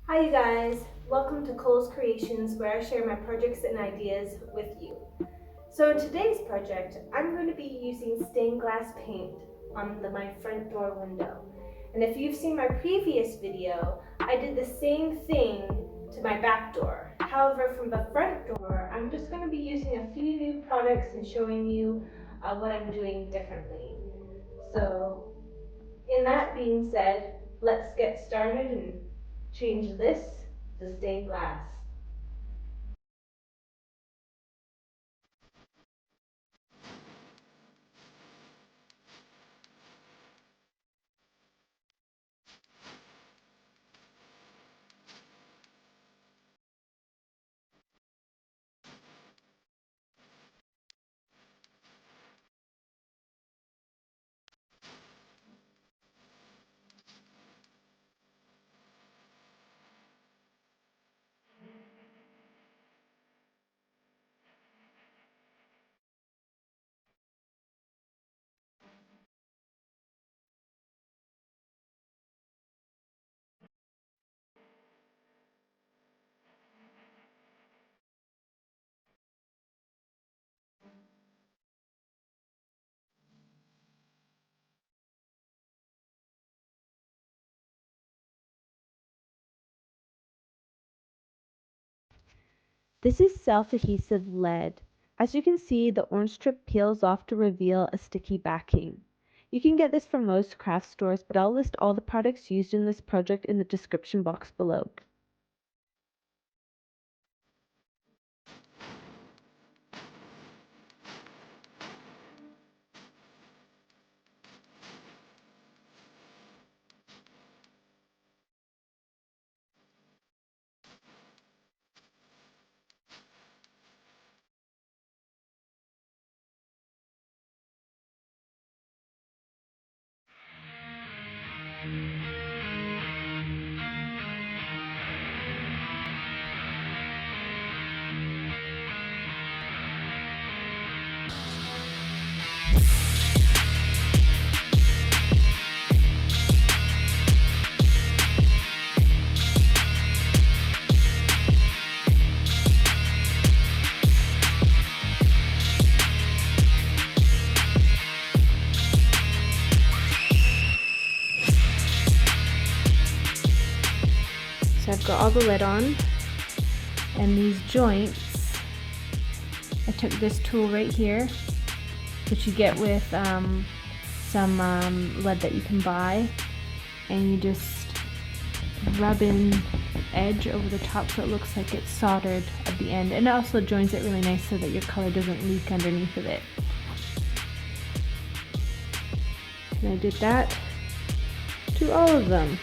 Hi you guys, welcome to Cole's Creations where I share my projects and ideas with you. So in today's project, I'm going to be using stained glass paint on my front door window. And if you've seen my previous video, I did the same thing to my back door. However, from the front door, I'm just going to be using a few new products and showing you what I'm doing differently. So in that being said, let's get started and change this to stained glass. This is self-adhesive lead. As you can see, the orange strip peels off to reveal a sticky backing. You can get this from most craft stores, but I'll list all the products used in this project in the description box below. So I've got all the lead on, and these joints, I took this tool right here, which you get with some lead that you can buy, and you just rub in edge over the top so it looks like it's soldered at the end, and it also joins it really nice so that your color doesn't leak underneath of it. And I did that to all of them.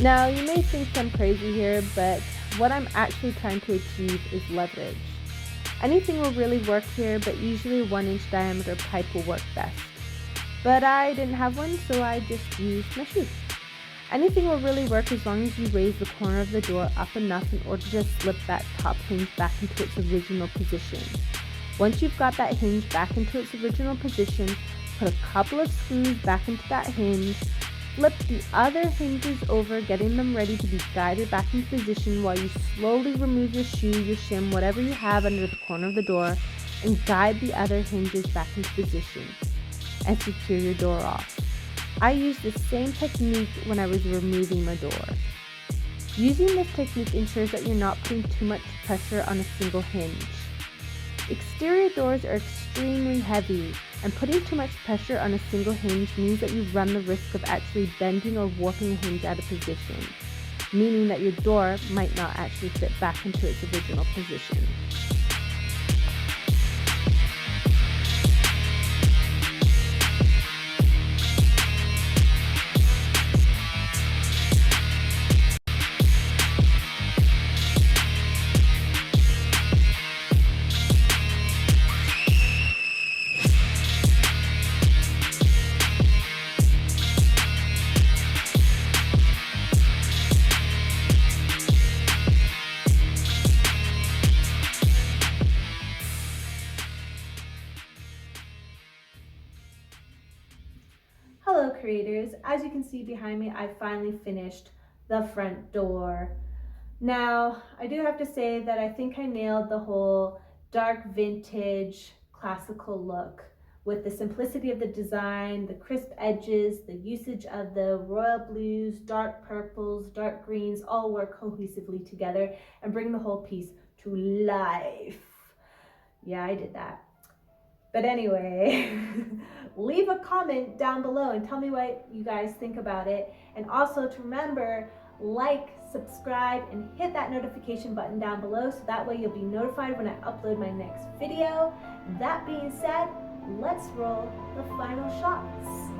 Now, you may think I'm crazy here, but what I'm actually trying to achieve is leverage. Anything will really work here, but usually a 1-inch diameter pipe will work best. But I didn't have one, so I just used my shoe. Anything will really work as long as you raise the corner of the door up enough in order to slip that top hinge back into its original position. Once you've got that hinge back into its original position, put a couple of screws back into that hinge, flip the other hinges over, getting them ready to be guided back into position while you slowly remove your shoe, your shim, whatever you have under the corner of the door, and guide the other hinges back into position and secure your door off. I used the same technique when I was removing my door. Using this technique ensures that you're not putting too much pressure on a single hinge. Exterior doors are extremely heavy, and putting too much pressure on a single hinge means that you run the risk of actually bending or warping a hinge out of position, meaning that your door might not actually fit back into its original position. Hello creators, as you can see behind me, I finally finished the front door. Now, I do have to say that I think I nailed the whole dark vintage classical look with the simplicity of the design, the crisp edges, the usage of the royal blues, dark purples, dark greens, all work cohesively together and bring the whole piece to life. Yeah, I did that. But anyway, leave a comment down below and tell me what you guys think about it. And also to remember, like, subscribe, and hit that notification button down below so that way you'll be notified when I upload my next video. That being said, let's roll the final shots.